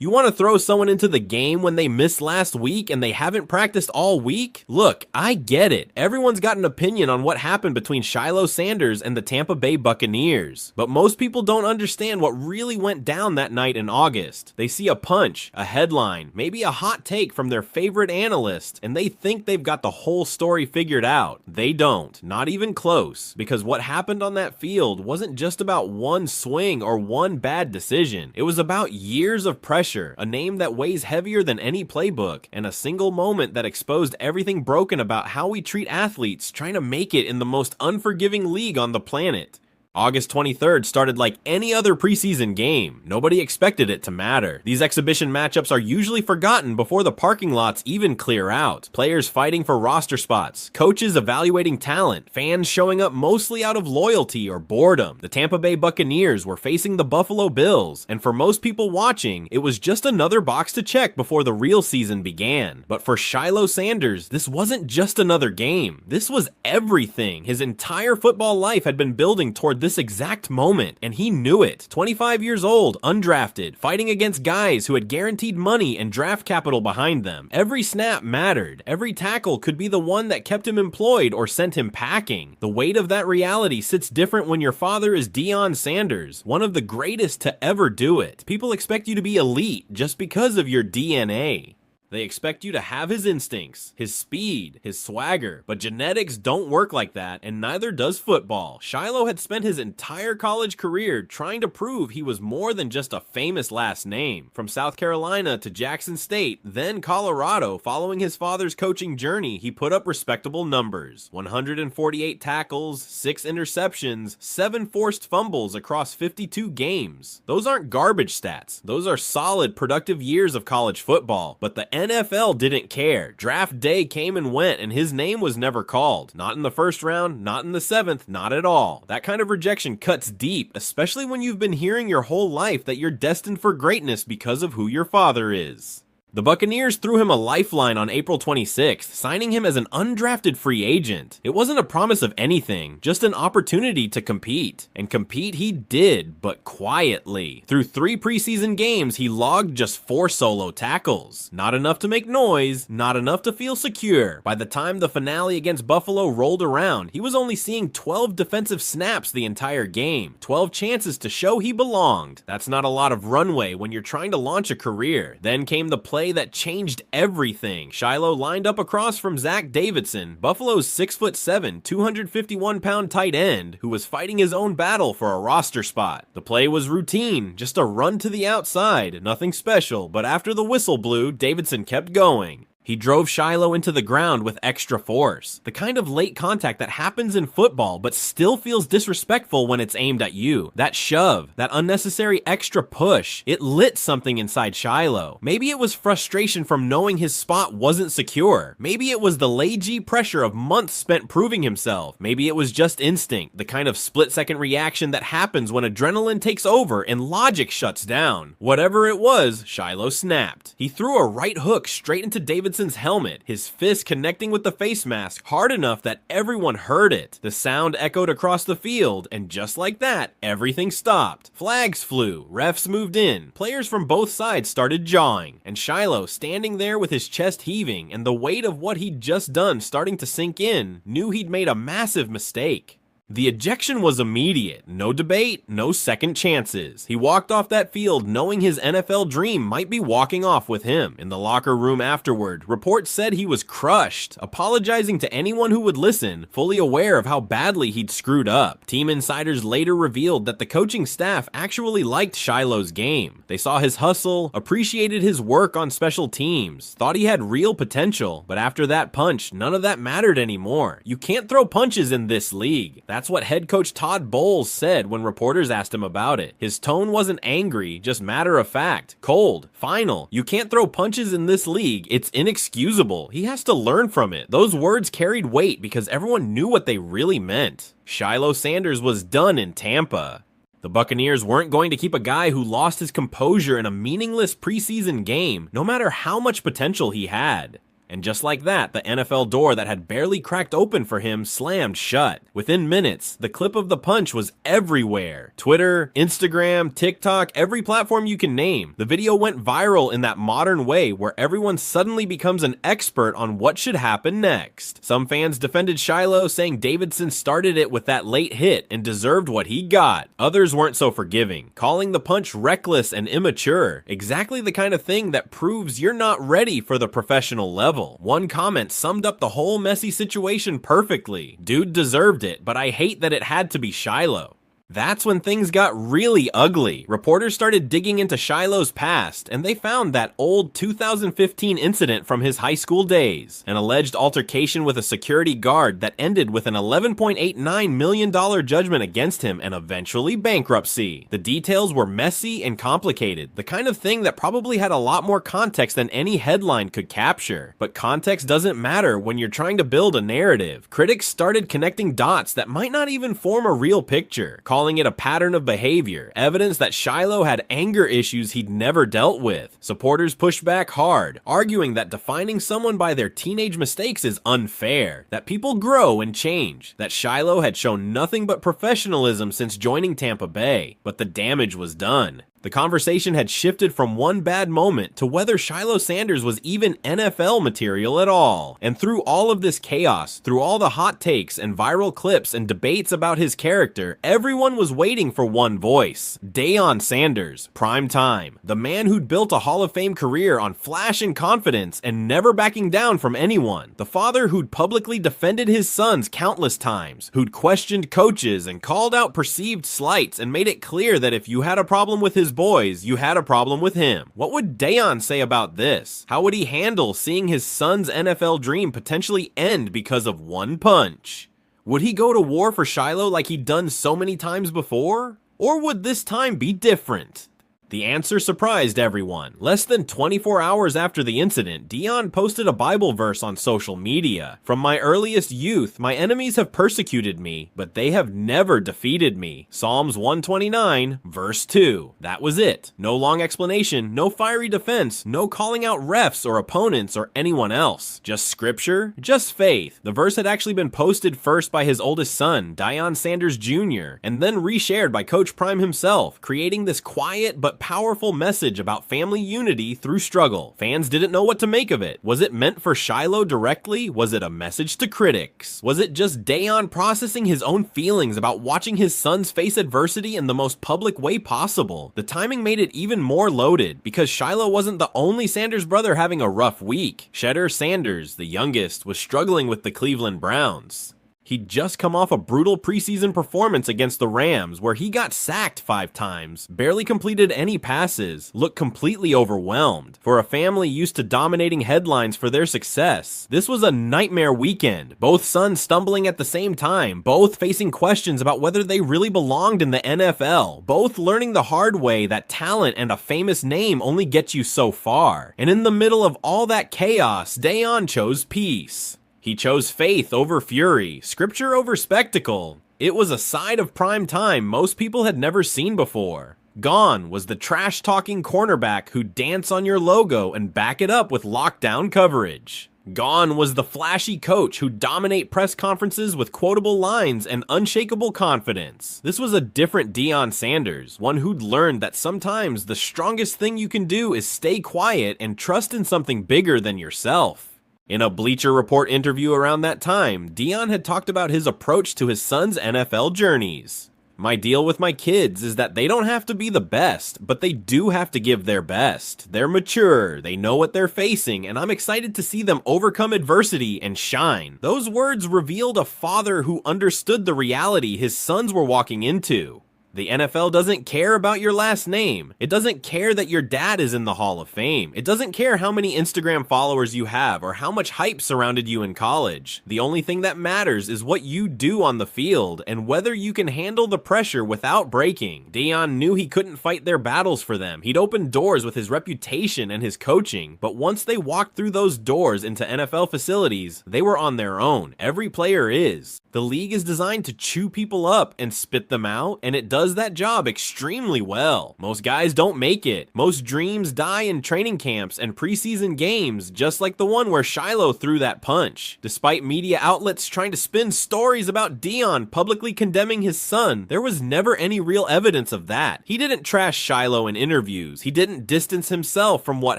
You want to throw someone into the game when they missed last week and they haven't practiced all week? Look, I get it. Everyone's got an opinion on what happened between Shilo Sanders and the Tampa Bay Buccaneers. But most people don't understand what really went down that night in August. They see a punch, a headline, maybe a hot take from their favorite analyst, and they think they've got the whole story figured out. They don't. Not even close. Because what happened on that field wasn't just about one swing or one bad decision. It was about years of pressure, a name that weighs heavier than any playbook, and a single moment that exposed everything broken about how we treat athletes trying to make it in the most unforgiving league on the planet. August 23rd started like any other preseason game. Nobody expected it to matter. These exhibition matchups are usually forgotten before the parking lots even clear out. Players fighting for roster spots, coaches evaluating talent, fans showing up mostly out of loyalty or boredom. The Tampa Bay Buccaneers were facing the Buffalo Bills, and for most people watching, it was just another box to check before the real season began. But for Shilo Sanders, this wasn't just another game. This was everything. His entire football life had been building toward this exact moment, and he knew it. 25 years old, undrafted, fighting against guys who had guaranteed money and draft capital behind them. Every snap mattered. Every tackle could be the one that kept him employed or sent him packing. The weight of that reality sits different when your father is Deion Sanders, one of the greatest to ever do it. People expect you to be elite just because of your DNA. They expect you to have his instincts, his speed, his swagger, but genetics don't work like that, and neither does football. Shilo had spent his entire college career trying to prove he was more than just a famous last name. From South Carolina to Jackson State, then Colorado, following his father's coaching journey, he put up respectable numbers. 148 tackles, 6 interceptions, 7 forced fumbles across 52 games. Those aren't garbage stats. Those are solid, productive years of college football, but the NFL didn't care. Draft day came and went, and his name was never called. Not in the first round, not in the 7th, not at all. That kind of rejection cuts deep, especially when you've been hearing your whole life that you're destined for greatness because of who your father is. The Buccaneers threw him a lifeline on April 26th, signing him as an undrafted free agent. It wasn't a promise of anything, just an opportunity to compete. And compete he did, but quietly. Through 3 preseason games, he logged just 4 solo tackles. Not enough to make noise, not enough to feel secure. By the time the finale against Buffalo rolled around, he was only seeing 12 defensive snaps the entire game. 12 chances to show he belonged. That's not a lot of runway when you're trying to launch a career. Then came the play that changed everything. Shilo lined up across from Zach Davidson, Buffalo's 6'7", 251-pound tight end, who was fighting his own battle for a roster spot. The play was routine, just a run to the outside, nothing special, but after the whistle blew, Davidson kept going. He drove Shilo into the ground with extra force. The kind of late contact that happens in football but still feels disrespectful when it's aimed at you. That shove, that unnecessary extra push, it lit something inside Shilo. Maybe it was frustration from knowing his spot wasn't secure. Maybe it was the lazy pressure of months spent proving himself. Maybe it was just instinct, the kind of split-second reaction that happens when adrenaline takes over and logic shuts down. Whatever it was, Shilo snapped. He threw a right hook straight into Davidson's helmet, his fist connecting with the face mask hard enough that everyone heard it. The sound echoed across the field, and just like that, everything stopped. Flags flew, refs moved in, players from both sides started jawing, and Shilo, standing there with his chest heaving and the weight of what he'd just done starting to sink in, knew he'd made a massive mistake. The ejection was immediate. No debate, no second chances. He walked off that field knowing his NFL dream might be walking off with him. In the locker room afterward, reports said he was crushed, apologizing to anyone who would listen, fully aware of how badly he'd screwed up. Team insiders later revealed that the coaching staff actually liked Shilo's game. They saw his hustle, appreciated his work on special teams, thought he had real potential, but after that punch, none of that mattered anymore. You can't throw punches in this league. That's what head coach Todd Bowles said when reporters asked him about it. His tone wasn't angry, just matter of fact, cold, final. You can't throw punches in this league. It's inexcusable. He has to learn from it. Those words carried weight because everyone knew what they really meant. Shilo Sanders was done in Tampa. The Buccaneers weren't going to keep a guy who lost his composure in a meaningless preseason game, no matter how much potential he had. And just like that, the NFL door that had barely cracked open for him slammed shut. Within minutes, the clip of the punch was everywhere. Twitter, Instagram, TikTok, every platform you can name. The video went viral in that modern way where everyone suddenly becomes an expert on what should happen next. Some fans defended Shilo, saying Davidson started it with that late hit and deserved what he got. Others weren't so forgiving, calling the punch reckless and immature, exactly the kind of thing that proves you're not ready for the professional level. One comment summed up the whole messy situation perfectly. Dude deserved it, but I hate that it had to be Shilo. That's when things got really ugly. Reporters started digging into Shilo's past, and they found that old 2015 incident from his high school days. An alleged altercation with a security guard that ended with an $11.89 million judgment against him and eventually bankruptcy. The details were messy and complicated, the kind of thing that probably had a lot more context than any headline could capture. But context doesn't matter when you're trying to build a narrative. Critics started connecting dots that might not even form a real picture, calling it a pattern of behavior, evidence that Shilo had anger issues he'd never dealt with. Supporters pushed back hard, arguing that defining someone by their teenage mistakes is unfair, that people grow and change, that Shilo had shown nothing but professionalism since joining Tampa Bay, but the damage was done. The conversation had shifted from one bad moment to whether Shilo Sanders was even NFL material at all. And through all of this chaos, through all the hot takes and viral clips and debates about his character, everyone was waiting for one voice. Deion Sanders, prime time. The man who'd built a Hall of Fame career on flash and confidence and never backing down from anyone. The father who'd publicly defended his sons countless times, who'd questioned coaches and called out perceived slights and made it clear that if you had a problem with his boys, you had a problem with him. What would Deion say about this? How would he handle seeing his son's NFL dream potentially end because of one punch? Would he go to war for Shilo like he'd done so many times before? Or would this time be different? The answer surprised everyone. Less than 24 hours after the incident, Deion posted a Bible verse on social media. "From my earliest youth, my enemies have persecuted me, but they have never defeated me." Psalms 129, verse 2. That was it. No long explanation, no fiery defense, no calling out refs or opponents or anyone else. Just scripture, just faith. The verse had actually been posted first by his oldest son, Deion Sanders Jr., and then reshared by Coach Prime himself, creating this quiet but powerful message about family unity through struggle. Fans didn't know what to make of it. Was it meant for Shilo directly? Was it a message to critics? Was it just Deion processing his own feelings about watching his sons face adversity in the most public way possible? The timing made it even more loaded, because Shilo wasn't the only Sanders brother having a rough week. Shedder Sanders, the youngest, was struggling with the Cleveland Browns. He'd just come off a brutal preseason performance against the Rams, where he got sacked 5 times, barely completed any passes, looked completely overwhelmed. For a family used to dominating headlines for their success, this was a nightmare weekend. Both sons stumbling at the same time, both facing questions about whether they really belonged in the NFL, both learning the hard way that talent and a famous name only get you so far. And in the middle of all that chaos, Deion chose peace. He chose faith over fury, scripture over spectacle. It was a side of prime time most people had never seen before. Gone was the trash-talking cornerback who'd dance on your logo and back it up with lockdown coverage. Gone was the flashy coach who'd dominate press conferences with quotable lines and unshakable confidence. This was a different Deion Sanders, one who'd learned that sometimes the strongest thing you can do is stay quiet and trust in something bigger than yourself. In a Bleacher Report interview around that time, Deion had talked about his approach to his son's NFL journeys. "My deal with my kids is that they don't have to be the best, but they do have to give their best. They're mature, they know what they're facing, and I'm excited to see them overcome adversity and shine." Those words revealed a father who understood the reality his sons were walking into. The NFL doesn't care about your last name. It doesn't care that your dad is in the Hall of Fame. It doesn't care how many Instagram followers you have or how much hype surrounded you in college. The only thing that matters is what you do on the field and whether you can handle the pressure without breaking. Deion knew he couldn't fight their battles for them. He'd opened doors with his reputation and his coaching, but once they walked through those doors into NFL facilities, they were on their own. Every player is. The league is designed to chew people up and spit them out, and it does that job extremely well. Most guys don't make it. Most dreams die in training camps and preseason games, just like the one where Shilo threw that punch. Despite media outlets trying to spin stories about Deion publicly condemning his son, there was never any real evidence of that. He didn't trash Shilo in interviews. He didn't distance himself from what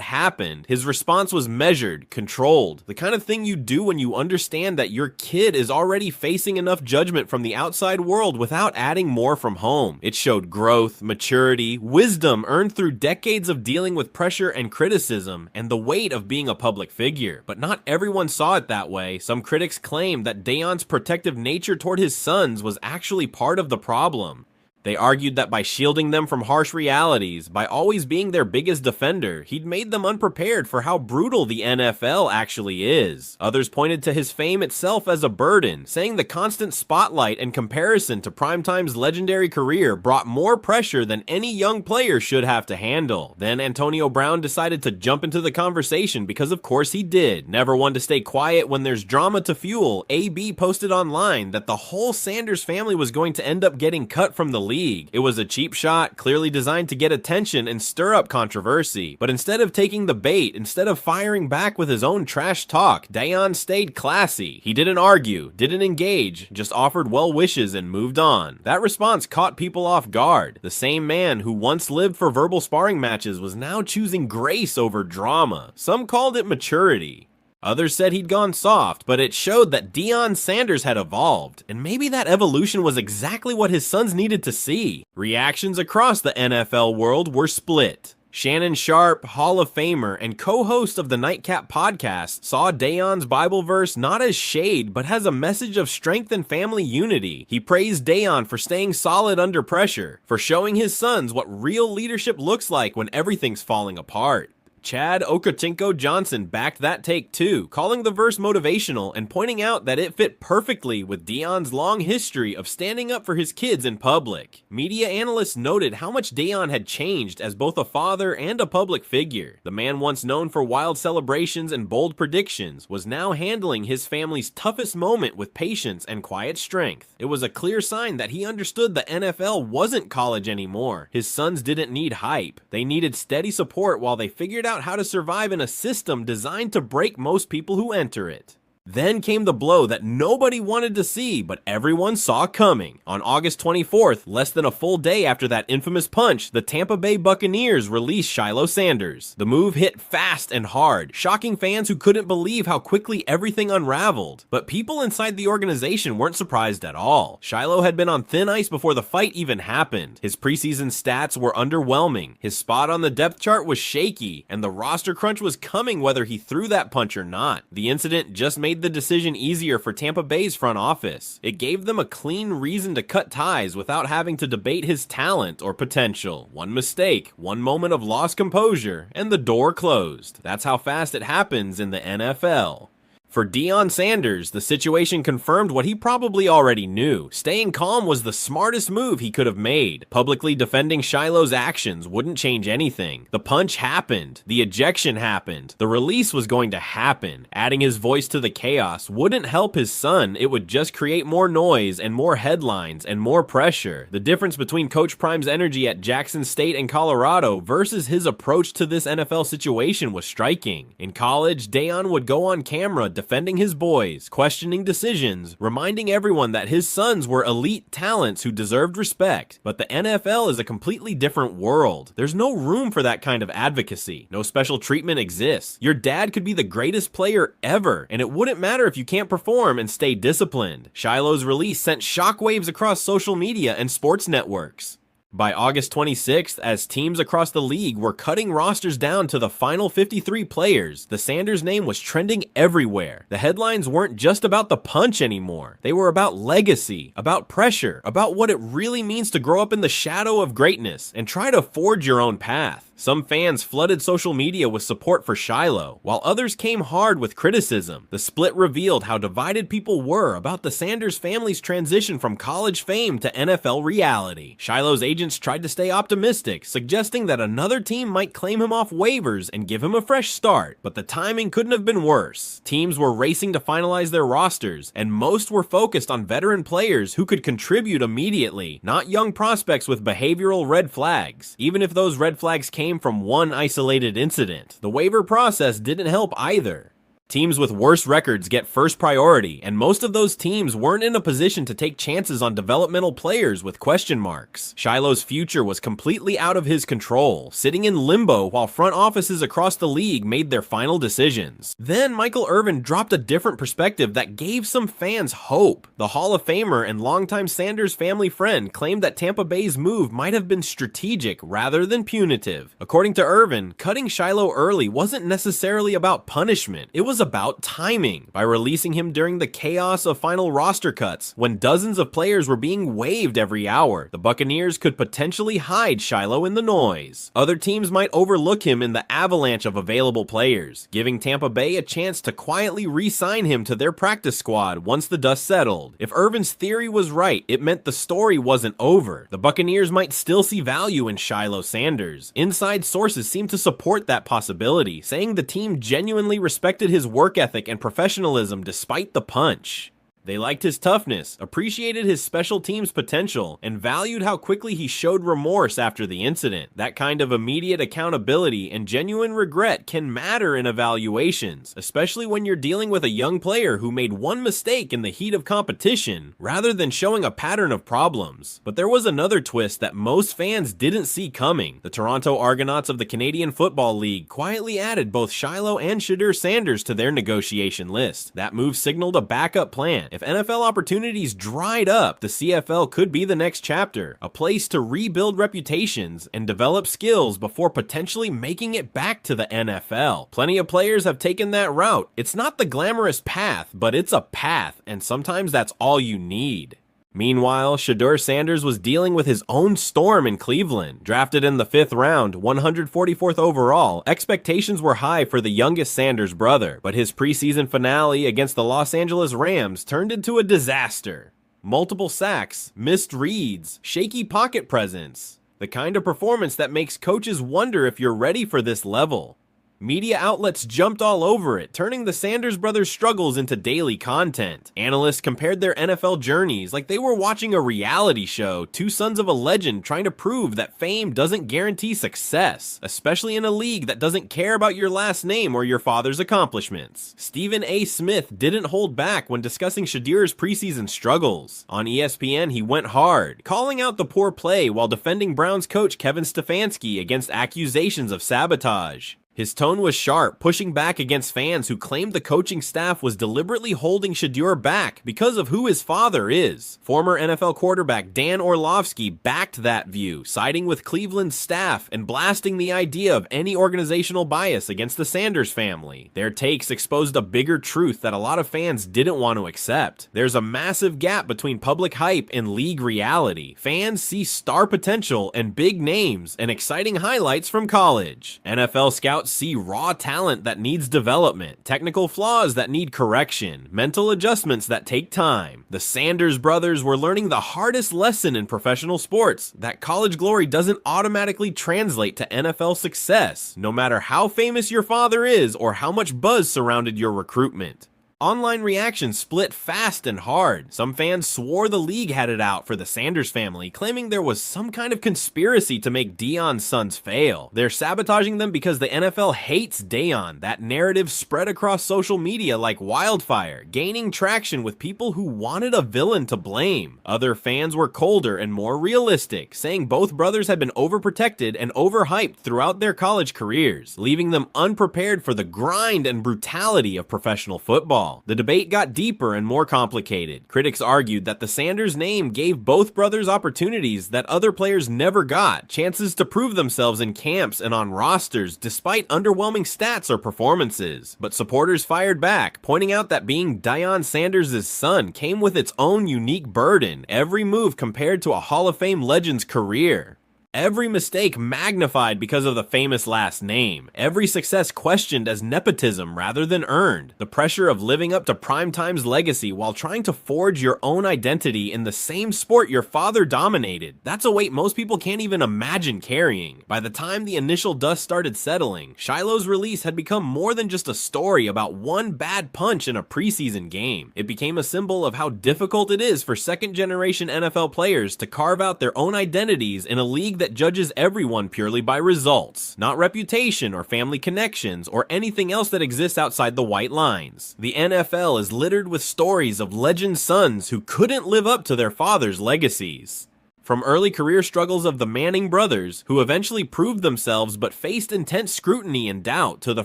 happened. His response was measured, controlled, the kind of thing you do when you understand that your kid is already facing enough judgment from the outside world without adding more from home. It showed growth, maturity, wisdom earned through decades of dealing with pressure and criticism, and the weight of being a public figure. But not everyone saw it that way. Some critics claimed that Deion's protective nature toward his sons was actually part of the problem. They argued that by shielding them from harsh realities, by always being their biggest defender, he'd made them unprepared for how brutal the NFL actually is. Others pointed to his fame itself as a burden, saying the constant spotlight and comparison to Primetime's legendary career brought more pressure than any young player should have to handle. Then Antonio Brown decided to jump into the conversation because of course he did. Never one to stay quiet when there's drama to fuel, AB posted online that the whole Sanders family was going to end up getting cut from the league. It was a cheap shot, clearly designed to get attention and stir up controversy. But instead of taking the bait, instead of firing back with his own trash talk, Deion stayed classy. He didn't argue, didn't engage, just offered well wishes and moved on. That response caught people off guard. The same man who once lived for verbal sparring matches was now choosing grace over drama. Some called it maturity. Others said he'd gone soft, but it showed that Deion Sanders had evolved, and maybe that evolution was exactly what his sons needed to see. Reactions across the NFL world were split. Shannon Sharp, Hall of Famer and co-host of the Nightcap podcast, saw Deion's Bible verse not as shade, but as a message of strength and family unity. He praised Deion for staying solid under pressure, for showing his sons what real leadership looks like when everything's falling apart. Chad Okotinko Johnson backed that take too, calling the verse motivational and pointing out that it fit perfectly with Deion's long history of standing up for his kids in public. Media analysts noted how much Deion had changed as both a father and a public figure. The man once known for wild celebrations and bold predictions was now handling his family's toughest moment with patience and quiet strength. It was a clear sign that he understood the NFL wasn't college anymore. His sons didn't need hype. They needed steady support while they figured out how to survive in a system designed to break most people who enter it. Then came the blow that nobody wanted to see, but everyone saw coming. On August 24th, less than a full day after that infamous punch, the Tampa Bay Buccaneers released Shilo Sanders. The move hit fast and hard, shocking fans who couldn't believe how quickly everything unraveled. But people inside the organization weren't surprised at all. Shilo had been on thin ice before the fight even happened. His preseason stats were underwhelming, his spot on the depth chart was shaky, and the roster crunch was coming whether he threw that punch or not. The incident just made the decision easier for Tampa Bay's front office. It gave them a clean reason to cut ties without having to debate his talent or potential. One mistake, one moment of lost composure, and the door closed. That's how fast it happens in the NFL. For Deion Sanders, the situation confirmed what he probably already knew. Staying calm was the smartest move he could have made. Publicly defending Shilo's actions wouldn't change anything. The punch happened. The ejection happened. The release was going to happen. Adding his voice to the chaos wouldn't help his son. It would just create more noise and more headlines and more pressure. The difference between Coach Prime's energy at Jackson State and Colorado versus his approach to this NFL situation was striking. In college, Deion would go on camera defending his boys, questioning decisions, reminding everyone that his sons were elite talents who deserved respect. But the NFL is a completely different world. There's no room for that kind of advocacy. No special treatment exists. Your dad could be the greatest player ever, and it wouldn't matter if you can't perform and stay disciplined. Shilo's release sent shockwaves across social media and sports networks. By August 26th, as teams across the league were cutting rosters down to the final 53 players, the Sanders name was trending everywhere. The headlines weren't just about the punch anymore. They were about legacy, about pressure, about what it really means to grow up in the shadow of greatness and try to forge your own path. Some fans flooded social media with support for Shilo, while others came hard with criticism. The split revealed how divided people were about the Sanders family's transition from college fame to NFL reality. Shilo's agent agents tried to stay optimistic, suggesting that another team might claim him off waivers and give him a fresh start, but the timing couldn't have been worse. Teams were racing to finalize their rosters, and most were focused on veteran players who could contribute immediately, not young prospects with behavioral red flags. Even if those red flags came from one isolated incident, the waiver process didn't help either. Teams with worse records get first priority, and most of those teams weren't in a position to take chances on developmental players with question marks. Shilo's future was completely out of his control, sitting in limbo while front offices across the league made their final decisions. Then Michael Irvin dropped a different perspective that gave some fans hope. The Hall of Famer and longtime Sanders family friend claimed that Tampa Bay's move might have been strategic rather than punitive. According to Irvin, cutting Shilo early wasn't necessarily about punishment, it was about timing. By releasing him during the chaos of final roster cuts, when dozens of players were being waived every hour, the Buccaneers could potentially hide Shilo in the noise. Other teams might overlook him in the avalanche of available players, giving Tampa Bay a chance to quietly re-sign him to their practice squad once the dust settled. If Irvin's theory was right, it meant the story wasn't over. The Buccaneers might still see value in Shilo Sanders. Inside sources seem to support that possibility, saying the team genuinely respected his work ethic and professionalism despite the punch. They liked his toughness, appreciated his special teams potential, and valued how quickly he showed remorse after the incident. That kind of immediate accountability and genuine regret can matter in evaluations, especially when you're dealing with a young player who made one mistake in the heat of competition, rather than showing a pattern of problems. But there was another twist that most fans didn't see coming. The Toronto Argonauts of the Canadian Football League quietly added both Shilo and Shedeur Sanders to their negotiation list. That move signaled a backup plan. If NFL opportunities dried up, the CFL could be the next chapter, a place to rebuild reputations and develop skills before potentially making it back to the NFL. Plenty of players have taken that route. It's not the glamorous path, but it's a path, and sometimes that's all you need. Meanwhile, Shedeur Sanders was dealing with his own storm in Cleveland. Drafted in the 5th round, 144th overall, expectations were high for the youngest Sanders brother, but his preseason finale against the Los Angeles Rams turned into a disaster. Multiple sacks, missed reads, shaky pocket presence. The kind of performance that makes coaches wonder if you're ready for this level. Media outlets jumped all over it, turning the Sanders brothers' struggles into daily content. Analysts compared their NFL journeys like they were watching a reality show, two sons of a legend trying to prove that fame doesn't guarantee success, especially in a league that doesn't care about your last name or your father's accomplishments. Stephen A. Smith didn't hold back when discussing Shedeur's preseason struggles. On ESPN, he went hard, calling out the poor play while defending Browns coach Kevin Stefanski against accusations of sabotage. His tone was sharp, pushing back against fans who claimed the coaching staff was deliberately holding Shedeur back because of who his father is. Former NFL quarterback Dan Orlovsky backed that view, siding with Cleveland's staff and blasting the idea of any organizational bias against the Sanders family. Their takes exposed a bigger truth that a lot of fans didn't want to accept. There's a massive gap between public hype and league reality. Fans see star potential and big names and exciting highlights from college. NFL scouts see raw talent that needs development, technical flaws that need correction, mental adjustments that take time. The Sanders brothers were learning the hardest lesson in professional sports, that college glory doesn't automatically translate to NFL success, no matter how famous your father is or how much buzz surrounded your recruitment. Online reactions split fast and hard. Some fans swore the league had it out for the Sanders family, claiming there was some kind of conspiracy to make Deion's sons fail. They're sabotaging them because the NFL hates Deion. That narrative spread across social media like wildfire, gaining traction with people who wanted a villain to blame. Other fans were colder and more realistic, saying both brothers had been overprotected and overhyped throughout their college careers, leaving them unprepared for the grind and brutality of professional football. The debate got deeper and more complicated. Critics argued that the Sanders name gave both brothers opportunities that other players never got, chances to prove themselves in camps and on rosters despite underwhelming stats or performances. But supporters fired back, pointing out that being Deion Sanders' son came with its own unique burden, every move compared to a Hall of Fame legend's career. Every mistake magnified because of the famous last name. Every success questioned as nepotism rather than earned. The pressure of living up to Primetime's legacy while trying to forge your own identity in the same sport your father dominated. That's a weight most people can't even imagine carrying. By the time the initial dust started settling, Shilo's release had become more than just a story about one bad punch in a preseason game. It became a symbol of how difficult it is for second-generation NFL players to carve out their own identities in a league that judges everyone purely by results, not reputation or family connections or anything else that exists outside the white lines. The NFL is littered with stories of legend sons who couldn't live up to their father's legacies. From early career struggles of the Manning brothers, who eventually proved themselves but faced intense scrutiny and doubt, to the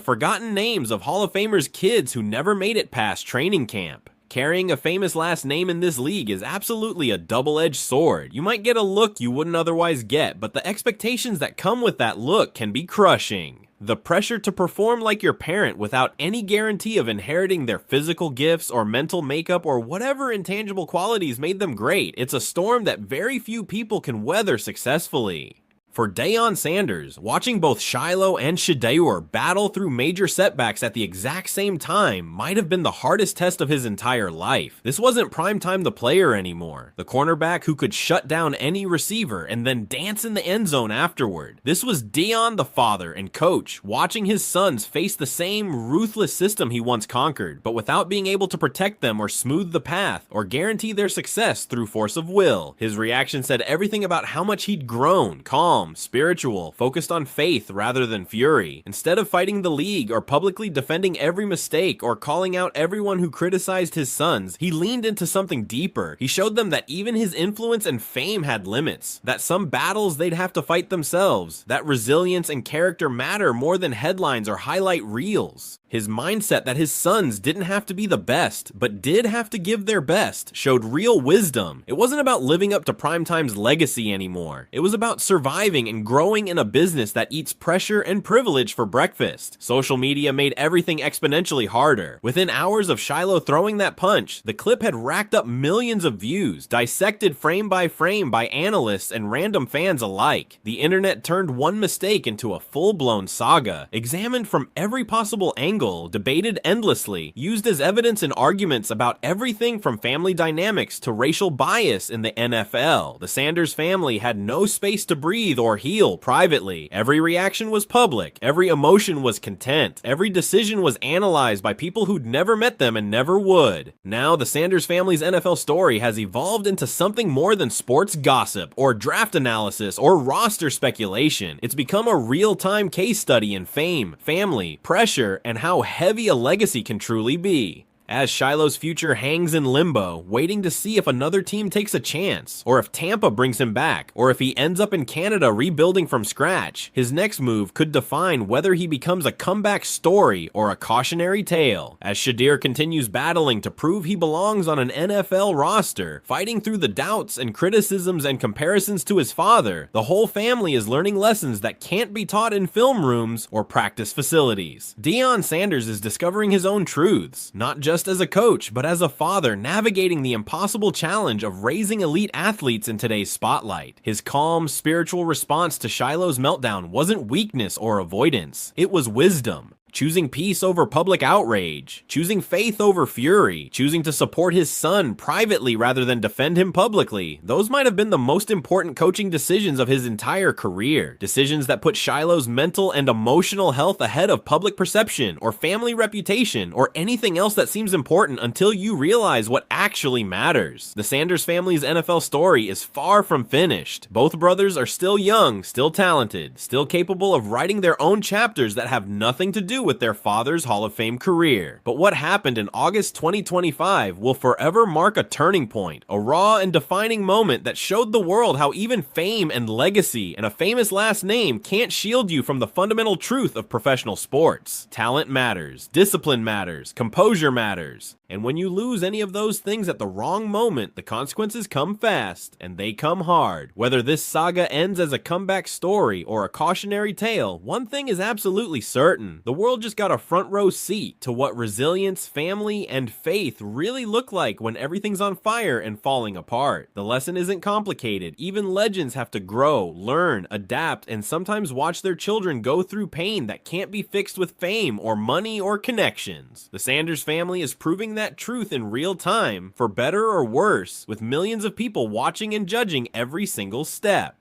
forgotten names of Hall of Famers' kids who never made it past training camp. Carrying a famous last name in this league is absolutely a double-edged sword. You might get a look you wouldn't otherwise get, but the expectations that come with that look can be crushing. The pressure to perform like your parent without any guarantee of inheriting their physical gifts or mental makeup or whatever intangible qualities made them great. It's a storm that very few people can weather successfully. For Deion Sanders, watching both Shilo and Shilo battle through major setbacks at the exact same time might have been the hardest test of his entire life. This wasn't Primetime the player anymore, the cornerback who could shut down any receiver and then dance in the end zone afterward. This was Deion the father and coach, watching his sons face the same ruthless system he once conquered, but without being able to protect them or smooth the path or guarantee their success through force of will. His reaction said everything about how much he'd grown, calm, spiritual, focused on faith rather than fury. Instead of fighting the league or publicly defending every mistake or calling out everyone who criticized his sons, he leaned into something deeper. He showed them that even his influence and fame had limits, that some battles they'd have to fight themselves, that resilience and character matter more than headlines or highlight reels. His mindset that his sons didn't have to be the best, but did have to give their best, showed real wisdom. It wasn't about living up to Primetime's legacy anymore. It was about surviving and growing in a business that eats pressure and privilege for breakfast. Social media made everything exponentially harder. Within hours of Shilo throwing that punch, the clip had racked up millions of views, dissected frame by analysts and random fans alike. The internet turned one mistake into a full-blown saga, examined from every possible angle, debated endlessly, used as evidence in arguments about everything from family dynamics to racial bias in the NFL. The Sanders family had no space to breathe or heal privately. Every reaction was public. Every emotion was content. Every decision was analyzed by people who'd never met them and never would. Now, the Sanders family's NFL story has evolved into something more than sports gossip or draft analysis or roster speculation. It's become a real-time case study in fame, family, pressure, and how heavy a legacy can truly be. As Shilo's future hangs in limbo, waiting to see if another team takes a chance, or if Tampa brings him back, or if he ends up in Canada rebuilding from scratch, his next move could define whether he becomes a comeback story or a cautionary tale. As Shilo continues battling to prove he belongs on an NFL roster, fighting through the doubts and criticisms and comparisons to his father, the whole family is learning lessons that can't be taught in film rooms or practice facilities. Deion Sanders is discovering his own truths, not just as a coach, but as a father navigating the impossible challenge of raising elite athletes in today's spotlight. His calm, spiritual response to Shilo's meltdown wasn't weakness or avoidance. It was wisdom. Choosing peace over public outrage, choosing faith over fury, choosing to support his son privately rather than defend him publicly. Those might have been the most important coaching decisions of his entire career. Decisions that put Shilo's mental and emotional health ahead of public perception or family reputation or anything else that seems important until you realize what actually matters. The Sanders family's NFL story is far from finished. Both brothers are still young, still talented, still capable of writing their own chapters that have nothing to do with their father's Hall of Fame career. But what happened in August 2025 will forever mark a turning point, a raw and defining moment that showed the world how even fame and legacy and a famous last name can't shield you from the fundamental truth of professional sports. Talent matters, discipline matters, composure matters, And when you lose any of those things at the wrong moment, the consequences come fast, and they come hard. Whether this saga ends as a comeback story or a cautionary tale, one thing is absolutely certain. The world just got a front row seat to what resilience, family, and faith really look like when everything's on fire and falling apart. The lesson isn't complicated. Even legends have to grow, learn, adapt, and sometimes watch their children go through pain that can't be fixed with fame or money or connections. The Sanders family is proving that truth in real time, for better or worse, with millions of people watching and judging every single step.